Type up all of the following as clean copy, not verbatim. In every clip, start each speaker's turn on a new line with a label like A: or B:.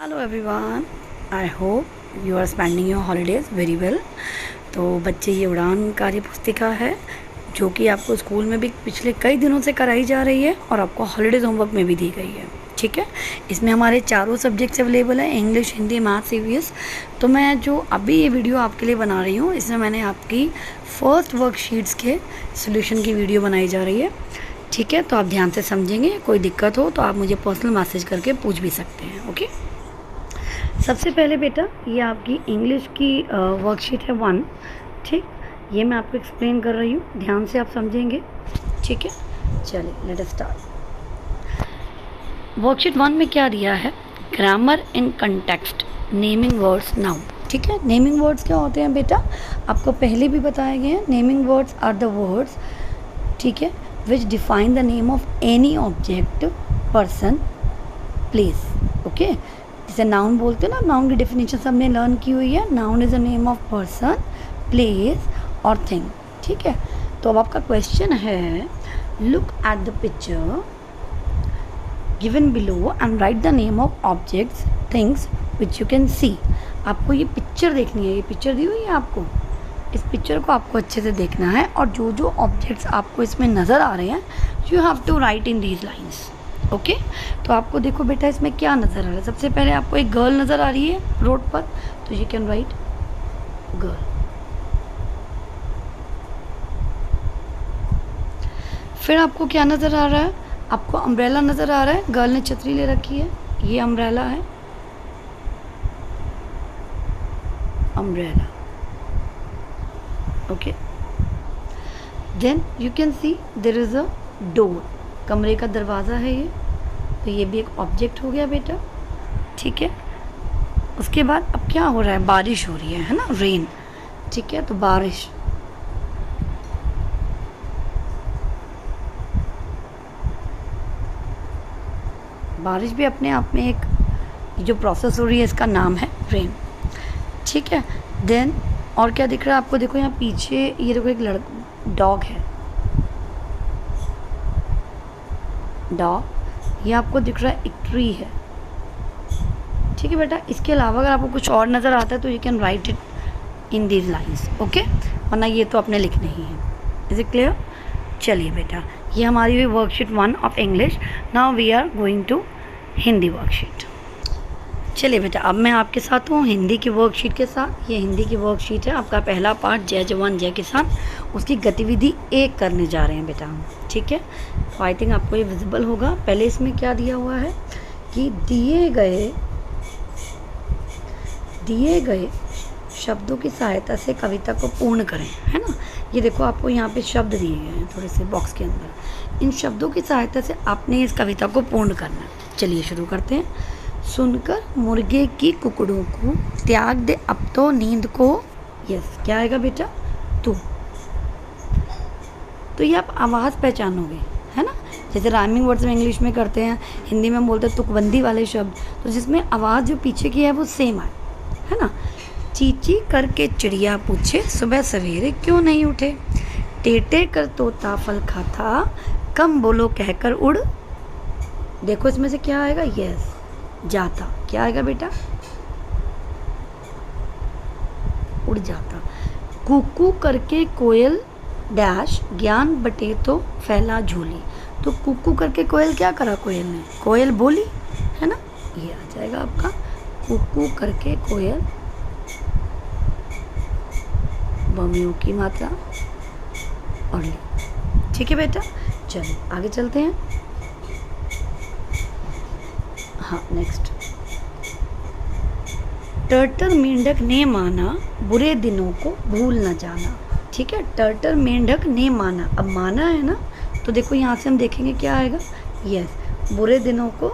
A: Hello everyone, I hope you are spending your holidays very well. तो बच्चे, ये उड़ान कार्य पुस्तिका है जो कि आपको स्कूल में भी पिछले कई दिनों से कराई जा रही है और आपको हॉलीडेज़ होमवर्क में भी दी गई है। ठीक है, इसमें हमारे चारों सब्जेक्ट्स अवेलेबल हैं, इंग्लिश, हिंदी, मैथ्स, ईवीएस। तो मैं जो अभी ये वीडियो आपके लिए बना रही हूँ, इसमें मैंने आपकी फर्स्ट वर्कशीट्स के सोल्यूशन की वीडियो बनाई जा रही है। ठीक है, तो आप ध्यान से समझेंगे। कोई दिक्कत हो तो आप मुझे पर्सनल मैसेज करके पूछ भी सकते हैं। ओके, सबसे पहले बेटा, ये आपकी इंग्लिश की वर्कशीट है 1। ठीक, ये मैं आपको एक्सप्लेन कर रही हूँ, ध्यान से आप समझेंगे। ठीक है, चलिए लेट अस स्टार्ट। वर्कशीट 1 में क्या दिया है? Grammar in context, naming words, noun. ठीक है, नेमिंग वर्ड्स क्या होते हैं बेटा? आपको पहले भी बताए गए हैं। Naming words are the words, ठीक है, which define the name of any object, person, place. Okay, जैसे नाउन बोलते हैं ना, नाउन की डेफिनेशन सबने लर्न की हुई है। Noun is a name of person, place और थिंग। ठीक है, तो अब आपका क्वेश्चन है, look at the picture given below and right the name of objects, things which you can सी। आपको ये पिक्चर देखनी है, ये पिक्चर दी हुई है आपको। इस पिक्चर को आपको अच्छे से देखना है और जो जो ऑब्जेक्ट्स आपको इसमें नज़र आ रहे हैं, you have to write in these lines. Okay, तो आपको देखो बेटा, इसमें क्या नज़र आ रहा है। सबसे पहले आपको एक गर्ल नज़र आ रही है रोड पर, तो यू कैन राइट गर्ल। फिर आपको क्या नज़र आ रहा है? आपको अम्ब्रेला नज़र आ रहा है। गर्ल ने छतरी ले रखी है, ये अम्ब्रेला है, umbrella. Okay, then you can see there is a door, कमरे का दरवाज़ा है ये, तो ये भी एक ऑब्जेक्ट हो गया बेटा। ठीक है, उसके बाद अब क्या हो रहा है? बारिश हो रही है ना, रेन। ठीक है, तो बारिश, बारिश भी अपने आप में एक जो प्रोसेस हो रही है, इसका नाम है रेन। ठीक है, देन और क्या दिख रहा है आपको? देखो यहाँ पीछे, ये देखो एक डॉग है, डॉग। ये आपको दिख रहा है एक ट्री है। ठीक है बेटा, इसके अलावा अगर आपको कुछ और नज़र आता है तो you can write it in these lines. Okay, वरना ये तो आपने लिखना ही है। Is it clear? चलिए बेटा, ये हमारी हुई worksheet 1 of English. Now we are going to Hindi worksheet. चलिए बेटा, अब मैं आपके साथ हूँ हिंदी की वर्कशीट के साथ। ये हिंदी की वर्कशीट है, आपका पहला पार्ट जय जवान जय किसान, उसकी गतिविधि 1 करने जा रहे हैं बेटा हम। ठीक है, तो आई थिंक आपको ये विजिबल होगा। पहले इसमें क्या दिया हुआ है कि दिए गए शब्दों की सहायता से कविता को पूर्ण करें, है ना। ये देखो, आपको यहाँ पे शब्द दिए गए हैं थोड़े से बॉक्स के अंदर। इन शब्दों की सहायता से आपने इस कविता को पूर्ण करना है। चलिए शुरू करते हैं। सुनकर मुर्गे की कुकड़ों को त्याग दे अब तो नींद को। यस, क्या आएगा बेटा? तू। तो ये आप आवाज़ पहचानोगे, है ना। जैसे राइमिंग वर्ड्स में इंग्लिश में करते हैं, हिंदी में बोलते हैं तुकबंदी वाले शब्द, तो जिसमें आवाज़ जो पीछे की है वो सेम है ना। चींची करके चिड़िया पूछे सुबह सवेरे क्यों नहीं उठे, टेटे कर तोता फल खाता, कम बोलो कहकर उड़। देखो इसमें से क्या आएगा? यस, जाता। क्या आएगा बेटा? उड़ जाता। कुकू करके कोयल डैश, ज्ञान बटे तो फैला झोली। तो कुकू करके कोयल क्या करा? कोयल ने कोयल बोली, है ना। ये आ जाएगा आपका कुकू करके कोयल, बमियों की मात्रा और ली। ठीक है बेटा, चलिए आगे चलते हैं। हाँ, नेक्स्ट। टर्टल मेंढक ने माना बुरे दिनों को भूल न जाना। ठीक है, टर्टल मेंढक ने माना, अब माना है ना, तो देखो यहाँ से हम देखेंगे क्या आएगा। यस, बुरे दिनों को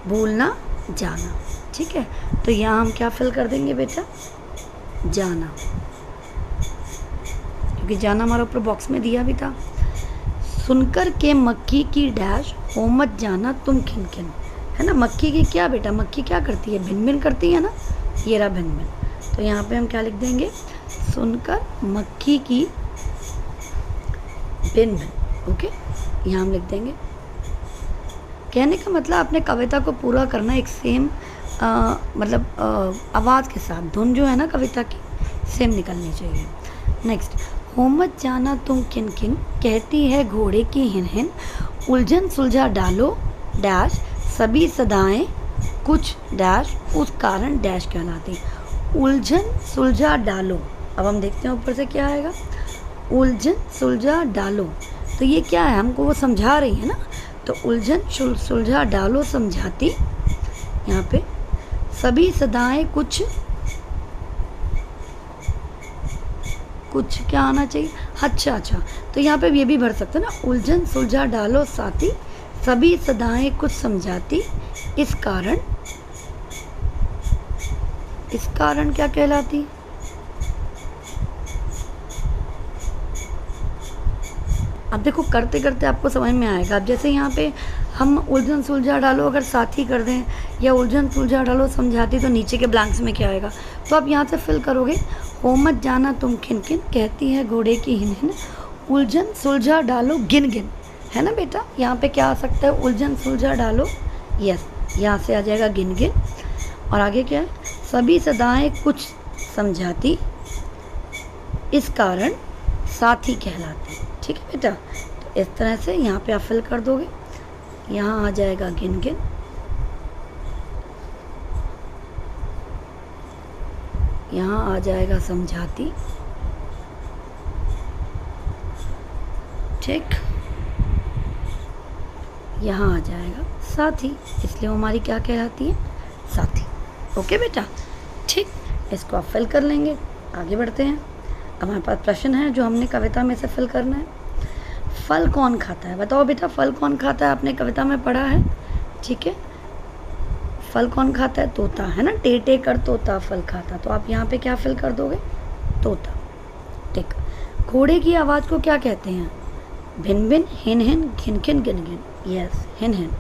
A: भूल न जाना। ठीक है, तो यहाँ हम क्या फिल कर देंगे बेटा? जाना, क्योंकि जाना हमारा ऊपर बॉक्स में दिया भी था। सुनकर के मक्खी की डैश, हो मत जाना तुम खिन खिन, है ना। मक्खी की क्या बेटा? मक्खी क्या करती है? भिन भिन करती है ना। ये रहा भिन भिन, तो यहाँ पे हम क्या लिख देंगे? सुनकर मक्खी की भिन भिन। ओके, यहाँ हम लिख देंगे। कहने का मतलब आपने कविता को पूरा करना एक सेम आवाज़ के साथ, धुन जो है ना कविता की सेम निकलनी चाहिए। नेक्स्ट, होमत जाना तुम किन किन, कहती है घोड़े की हिन हिन, उलझन सुलझा डालो डैश, सभी सदाएं कुछ डैश, उस कारण डैश कहलाती। उलझन सुलझा डालो, अब हम देखते हैं ऊपर से क्या आएगा। उलझन सुलझा डालो, तो ये क्या है, हमको वो समझा रही है ना, तो उलझन सुलझा डालो समझाती, यहाँ पे सभी सदाएं कुछ क्या आना चाहिए, अच्छा, तो यहाँ पे ये भी भर सकते हैं ना, उलझन सुलझा डालो साथी, सभी सदाएं कुछ समझाती, इस कारण क्या कहलाती। अब देखो करते करते आपको समझ में आएगा। अब जैसे यहाँ पे हम उलझन सुलझा डालो अगर साथी कर दें, या उलझन सुलझा डालो समझाती, तो नीचे के ब्लैंक्स में क्या आएगा, तो आप यहाँ से फिल करोगे। होमत जाना तुम किन किन, कहती है घोड़े की हिन हिन, उलझन सुलझा डालो गिन गिन, है ना बेटा। यहाँ पे क्या आ सकता है, उलझन सुलझा डालो, यस, यहाँ से आ जाएगा गिन गिन। और आगे क्या है, सभी सदाएं कुछ समझाती, इस कारण साथी कहलाती। ठीक है बेटा, तो इस तरह से यहाँ पे आप फिल कर दोगे। यहाँ आ जाएगा गिन गिन, यहाँ आ जाएगा समझाती, ठीक, यहाँ आ जाएगा साथी, इसलिए वो हमारी क्या कहलाती है, साथी। ओके बेटा, ठीक, इसको आप फिल कर लेंगे। आगे बढ़ते हैं। अब हमारे पास प्रश्न है जो हमने कविता में से फिल करना है। फल कौन खाता है, बताओ बेटा, फल कौन खाता है, आपने कविता में पढ़ा है, ठीक है। फल कौन खाता है, तोता, है ना, टे कर तोता फल खाता, तो आप यहाँ पे क्या फिल कर दोगे, तोता, ठीक। घोड़े की आवाज़ को क्या कहते हैं, भिन भिन, हिन हिन, घिन घिन, गिन गिन, यस, हिन हिन।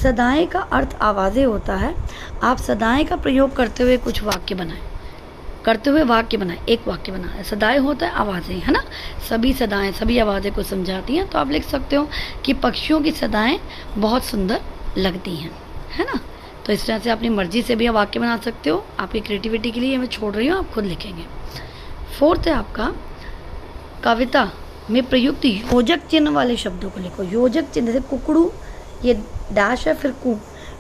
A: सदाएं का अर्थ आवाज़ें होता है। आप सदाएं का प्रयोग करते हुए कुछ वाक्य बनाएं, एक वाक्य बनाए। सदाएं होता है आवाज़ें, है ना, सभी सदाएं, सभी आवाज़ें को समझाती हैं। तो आप लिख सकते हो कि पक्षियों की सदाएं बहुत सुंदर लगती हैं, है ना। तो इस तरह से अपनी मर्जी से भी वाक्य बना सकते हो, आपकी क्रिएटिविटी के लिए मैं छोड़ रही हूँ, आप खुद लिखेंगे। फोर्थ है आपका, कविता में प्रयुक्त योजक चिन्ह वाले शब्दों को लिखो। योजक चिन्ह, जैसे कुकड़ू, ये डैश है, फिर कु,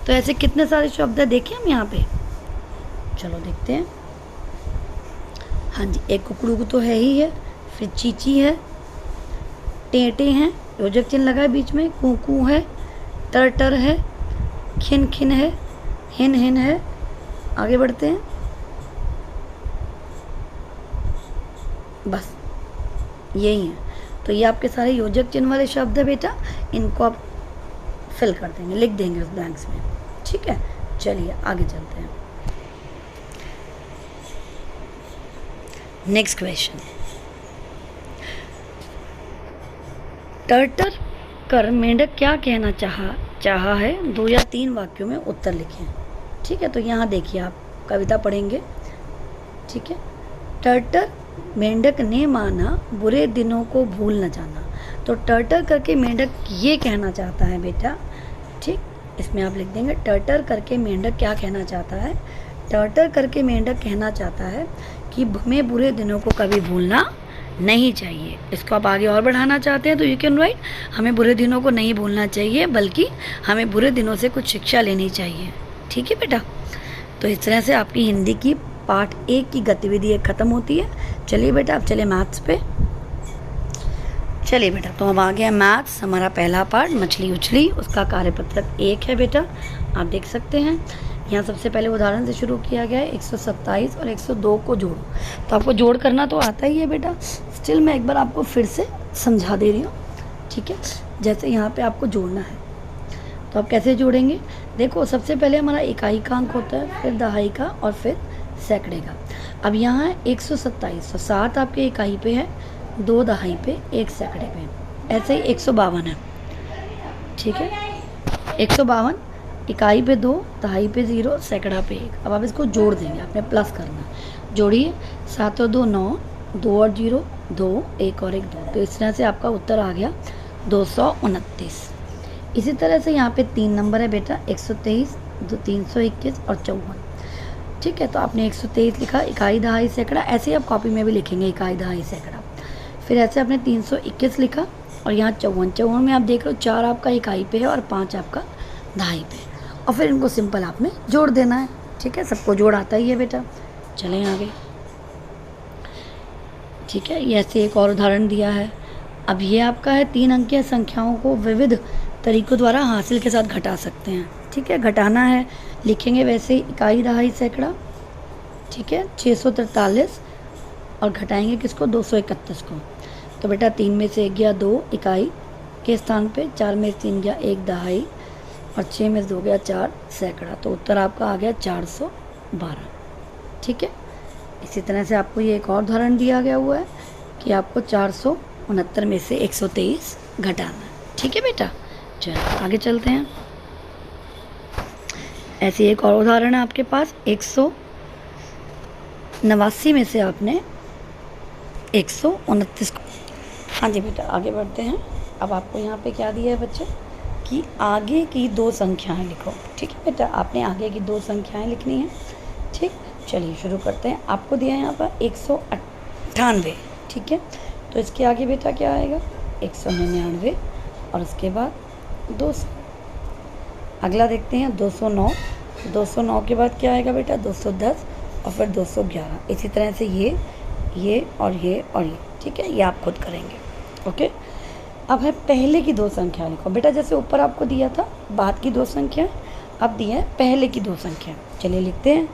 A: तो ऐसे कितने सारे शब्द है देखें हम यहाँ पे, चलो देखते हैं। हाँ जी, एक कुकड़ू तो है ही है, फिर चीची है, टेंटे हैं, योजक चिन्ह लगा है बीच में, कूकू है, टर है, खिन खिन है, हिन हिन है। आगे बढ़ते हैं, बस यही है। तो ये आपके सारे योजक चिन्ह वाले शब्द है बेटा, इनको आप फिल कर देंगे, लिख देंगे उस ब्लैंक्स में, ठीक है। चलिए आगे चलते हैं। नेक्स्ट क्वेश्चन, टर्टर कर मेंढक क्या कहना चाहा है, 2 या 3 वाक्यों में उत्तर लिखें, ठीक है। तो यहाँ देखिए, आप कविता पढ़ेंगे, ठीक है। टर्टर मेंढक ने माना बुरे दिनों को भूल न जाना, तो टर्टर करके मेंढक ये कहना चाहता है बेटा, ठीक, इसमें आप लिख देंगे टर्टर करके मेंढक क्या कहना चाहता है। टर्टर करके मेंढक कहना चाहता है कि हमें बुरे दिनों को कभी भूलना नहीं चाहिए। इसको आप आगे और बढ़ाना चाहते हैं तो यू कैन राइट, हमें बुरे दिनों को नहीं भूलना चाहिए, बल्कि हमें बुरे दिनों से कुछ शिक्षा लेनी चाहिए, ठीक है बेटा। तो इस तरह से आपकी हिंदी की पार्ट 1 की गतिविधि खत्म होती है। चलिए बेटा, अब चले मैथ्स पे। चलिए बेटा, तो हम आ गया मैथ्स, हमारा पहला पार्ट मछली उछली, उसका कार्यपत्रक 1 है बेटा, आप देख सकते हैं। यहाँ सबसे पहले उदाहरण से शुरू किया गया है, 127 और 102 को जोड़ो। तो आपको जोड़ करना तो आता ही है बेटा, स्टिल मैं एक बार आपको फिर से समझा दे रही हूँ, ठीक है। जैसे यहाँ पे आपको जोड़ना है, तो आप कैसे जोड़ेंगे, देखो सबसे पहले हमारा इकाई का अंक होता है, फिर दहाई का और फिर सैकड़े का। अब यहाँ है 127, तो 7 आपके इकाई पे है, 2 दहाई पे, 1 सैकड़े पे। ऐसे ही 152 है, ठीक है। 152 इकाई पे 2, दहाई पे 0, सैकड़ा पे 1। अब आप इसको जोड़ देंगे, आपने प्लस करना, जोड़िए, 7 और 2 9, 2 और 0 2, 1 और 1 2। तो इस तरह से आपका उत्तर आ गया 229। इसी तरह से यहाँ पे 3 नंबर है बेटा, 123, 321 और 54। ठीक है, तो आपने 123 लिखा, इकाई दहाई सैकड़ा, ऐसे ही आप कॉपी में भी लिखेंगे इकाई दहाई सैकड़ा। फिर ऐसे आपने 321 लिखा और यहाँ 54 में आप देख रहे हो 4 आपका इकाई पे है और 5 आपका दहाई पे, और फिर इनको सिंपल आपने जोड़ देना है। ठीक है, सबको जोड़ आता ही है बेटा। चलें आगे। ठीक है, ये ऐसे एक और उदाहरण दिया है। अब ये आपका है 3 अंकीय संख्याओं को विविध तरीकों द्वारा हासिल के साथ घटा सकते हैं। ठीक है, घटाना है, लिखेंगे वैसे ही इकाई दहाई सैकड़ा। ठीक है, 643 और घटाएंगे किसको, 231 को। तो बेटा 3 में से 1 गया 2 इकाई के स्थान पे, 4 में से 3 गया 1 दहाई और 6 में से 2 गया 4 सैकड़ा। तो उत्तर आपका आ गया 412। ठीक है, इसी तरह से आपको ये एक और उदाहरण दिया गया हुआ है कि आपको 469 में से 123 घटाना है। ठीक है बेटा, चलो आगे चलते हैं। ऐसी एक और उदाहरण है आपके पास, 189 में से आपने 129 को। हाँ जी बेटा, आगे बढ़ते हैं। अब आपको यहाँ पे क्या दिया है बच्चे कि आगे की 2 संख्याएं लिखो। ठीक है बेटा, आपने आगे की 2 संख्याएं लिखनी है। ठीक, चलिए शुरू करते हैं। आपको दिया है यहाँ पर 198। ठीक है, तो इसके आगे बेटा क्या आएगा, 199 और उसके बाद 200। अगला देखते हैं 209। 209 के बाद क्या आएगा बेटा, 210 और फिर 211। इसी तरह से ये और ये और ये। ठीक है, ये आप खुद करेंगे। ओके, अब है पहले की 2 संख्या लिखो बेटा। जैसे ऊपर आपको दिया था बाद की 2 संख्या, अब दिया है पहले की 2 संख्या। चलिए लिखते हैं।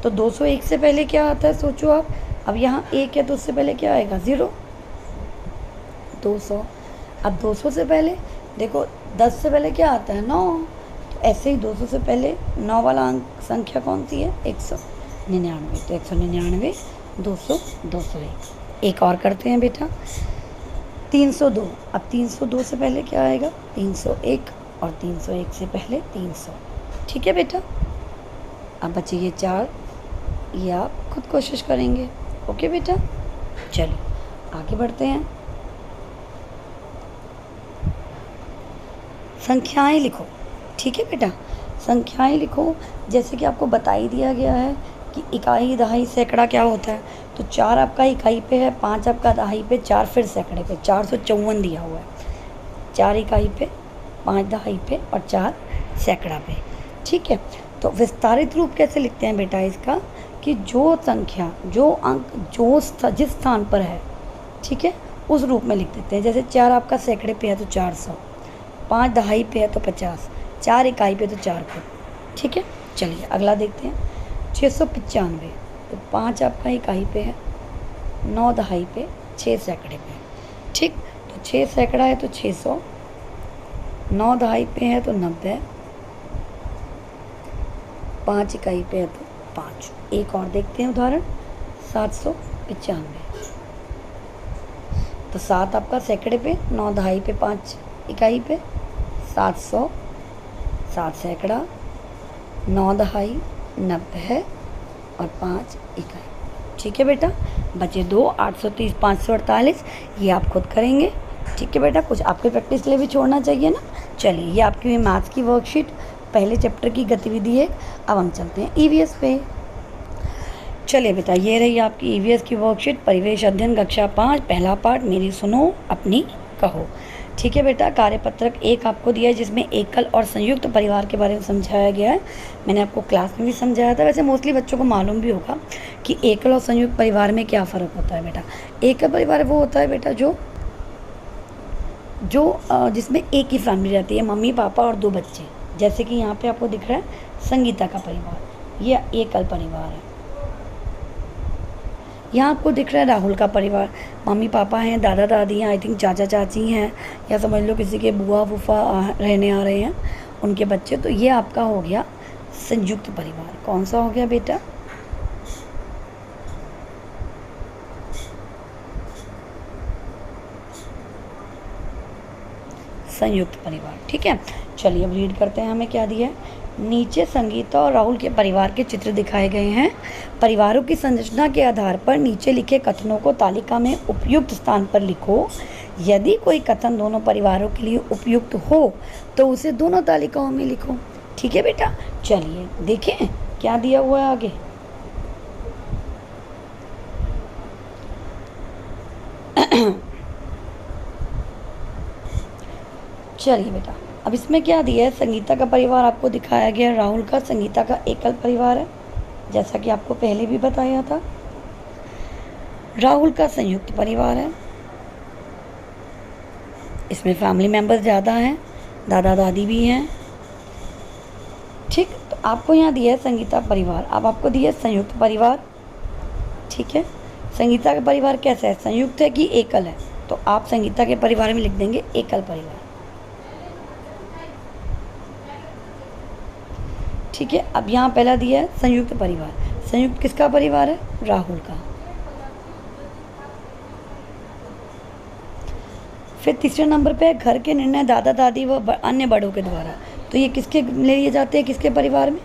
A: तो 201 से पहले क्या आता है सोचो आप। अब यहाँ 1 है तो उससे पहले क्या आएगा, 0। 200। अब 200 से पहले देखो 10 से पहले क्या आता है, 9। तो ऐसे ही 200 से पहले 9 वाला अंक संख्या कौन सी है, 199। तो 199, 200, 201। एक और करते हैं बेटा, 302। अब 302 से पहले क्या आएगा, 301 और 301 से पहले 300। ठीक है बेटा, अब बचे ये 4, ये आप खुद कोशिश करेंगे। ओके बेटा, चलिए आगे बढ़ते हैं। संख्याएं लिखो। ठीक है बेटा, संख्याएं लिखो। जैसे कि आपको बता ही दिया गया है कि इकाई दहाई सैकड़ा क्या होता है। तो 4 आपका इकाई पे है, 5 आपका दहाई पे, 4 फिर सैकड़े पे, 454 दिया हुआ है। 4 इकाई पे, 5 दहाई पे और 4 सैकड़ा पे। ठीक है, तो विस्तारित रूप कैसे लिखते हैं बेटा इसका, कि जो संख्या, जो अंक जिस स्थान पर है, ठीक है, उस रूप में लिख देते हैं। जैसे 4 आपका सैकड़े पे है तो 400, 5 दहाई पे है तो 50, 4 इकाई पे तो 4 खुद। ठीक है, चलिए अगला देखते हैं। 695, तो 5 आपका इकाई पे है, 9 दहाई पे, 6 सैकड़े पे। ठीक, तो 6 सैकड़ा है तो 600, 9 दहाई पे है तो 90, 5 इकाई पे है तो 5। एक और देखते हैं उदाहरण, 795। तो 7 आपका सैकड़े पे, 9 दहाई पे, 5 इकाई पे, 700, 7 सैकड़ा, 9 दहाई, 90 और 5 इकाई। ठीक है बेटा, बचे 2, 830, 548। ये आप खुद करेंगे। ठीक है बेटा, कुछ आपके प्रैक्टिस के लिए भी छोड़ना चाहिए ना। चलिए, ये आपकी मैथ्स की वर्कशीट पहले चैप्टर की गतिविधि है। अब हम चलते हैं ईवीएस पे। चलिए बेटा, ये रही आपकी ईवीएस की वर्कशीट, परिवेश अध्ययन कक्षा 5, पहला पार्ट, मेरी सुनो अपनी कहो। ठीक है बेटा, कार्यपत्रक 1 आपको दिया है जिसमें एकल और संयुक्त परिवार के बारे में समझाया गया है। मैंने आपको क्लास में भी समझाया था। वैसे मोस्टली बच्चों को मालूम भी होगा कि एकल और संयुक्त परिवार में क्या फ़र्क होता है बेटा। एकल परिवार वो होता है बेटा जो जिसमें एक ही फैमिली रहती है, मम्मी पापा और 2 बच्चे। जैसे कि यहाँ पे आपको दिख रहा है संगीता का परिवार, ये एकल परिवार है। यहाँ आपको दिख रहा है राहुल का परिवार, मम्मी पापा हैं, दादा दादी हैं, आई थिंक चाचा चाची हैं, या समझ लो किसी के बुआ फूफा रहने आ रहे हैं, उनके बच्चे। तो ये आपका हो गया संयुक्त परिवार। कौन सा हो गया बेटा, संयुक्त परिवार। ठीक है, चलिए अब रीड करते हैं। हमें क्या दिया है, नीचे संगीता और राहुल के परिवार के चित्र दिखाए गए हैं। परिवारों की संरचना के आधार पर नीचे लिखे कथनों को तालिका में उपयुक्त स्थान पर लिखो। यदि कोई कथन दोनों परिवारों के लिए उपयुक्त हो तो उसे दोनों तालिकाओं में लिखो। ठीक है बेटा, चलिए देखें क्या दिया हुआ है आगे। चलिए बेटा, अब इसमें क्या दिया है, संगीता का परिवार आपको दिखाया गया, राहुल का संगीता का एकल परिवार है, जैसा कि आपको पहले भी बताया था। राहुल का संयुक्त परिवार है, इसमें फैमिली मेंबर्स ज़्यादा हैं, दादा दादी भी हैं। ठीक, तो आपको यहाँ दिया है संगीता परिवार, अब आपको दिया है संयुक्त परिवार। ठीक है, संगीता का परिवार कैसा है, संयुक्त है कि एकल है, तो आप संगीता के परिवार में लिख देंगे एकल परिवार। ठीक है, अब यहाँ पहला दिया है संयुक्त परिवार, संयुक्त किसका परिवार है, राहुल का। फिर तीसरे नंबर पे घर के निर्णय दादा दादी व अन्य बड़ों के द्वारा, तो ये किसके लिए जाते हैं, किसके परिवार में,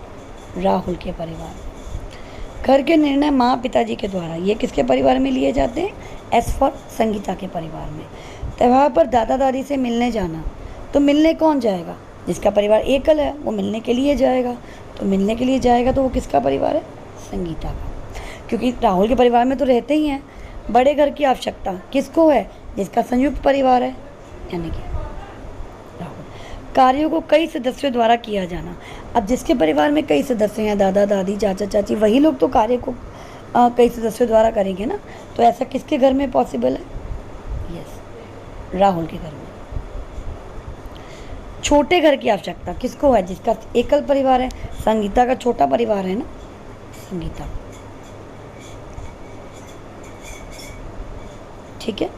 A: राहुल के परिवार। घर के निर्णय माँ पिताजी के द्वारा, ये किसके परिवार में लिए जाते हैं, एस फॉर संगीता के परिवार में। त्यौहार पर दादा दादी से मिलने जाना, तो मिलने कौन जाएगा, जिसका परिवार एकल है वो मिलने के लिए जाएगा, तो मिलने के लिए जाएगा तो वो किसका परिवार है, संगीता का, क्योंकि राहुल के परिवार में तो रहते ही हैं। बड़े घर की आवश्यकता किसको है, जिसका संयुक्त परिवार है, यानी कि राहुल। कार्यों को कई सदस्यों द्वारा किया जाना, अब जिसके परिवार में कई सदस्य हैं, दादा दादी चाचा चाची, वही लोग तो कार्य को कई सदस्यों द्वारा करेंगे ना, तो ऐसा किसके घर में पॉसिबल है, यस, राहुल के घर में। छोटे घर की आवश्यकता किसको है, जिसका एकल परिवार है, संगीता का छोटा परिवार है ना, संगीता। ठीक है,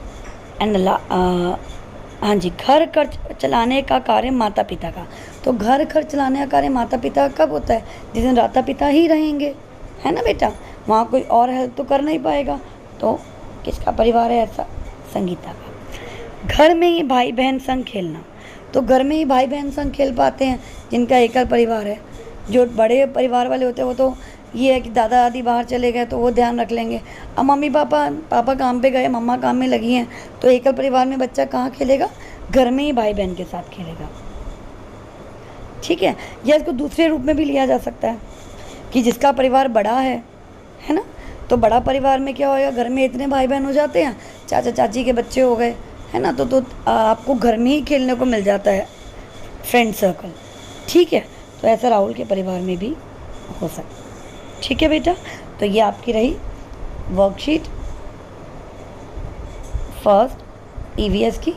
A: एंड हाँ जी, घर खर्च चलाने का कार्य माता पिता का, तो घर खर्च चलाने का कार्य माता पिता का कब होता है, जिस दिन माता पिता ही रहेंगे, है ना बेटा, वहाँ कोई और हेल्प तो कर नहीं पाएगा, तो किसका परिवार है ऐसा, संगीता का। घर में ही भाई बहन संग खेलना, तो घर में ही भाई बहन संग खेल पाते हैं जिनका एकल परिवार है। जो बड़े परिवार वाले होते हैं वो तो ये है कि दादा दादी बाहर चले गए तो वो ध्यान रख लेंगे, अब मम्मी पापा काम पे गए, मम्मा काम में लगी हैं, तो एकल परिवार में बच्चा कहाँ खेलेगा, घर में ही भाई बहन के साथ खेलेगा। ठीक है, या इसको दूसरे रूप में भी लिया जा सकता है कि जिसका परिवार बड़ा है ना, तो बड़ा परिवार में क्या होगा, घर में इतने भाई बहन हो जाते हैं, चाचा चाची के बच्चे हो गए, है ना, तो आपको घर में ही खेलने को मिल जाता है, फ्रेंड सर्कल। ठीक है, तो ऐसा राहुल के परिवार में भी हो सकता है। ठीक है बेटा, तो ये आपकी रही वर्कशीट फर्स्ट ईवीएस की,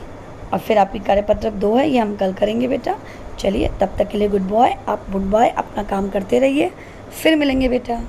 A: और फिर आपकी कार्यपत्रक 2 है, ये हम कल करेंगे बेटा। चलिए, तब तक के लिए गुड बॉय, आप गुड बॉय अपना काम करते रहिए, फिर मिलेंगे बेटा।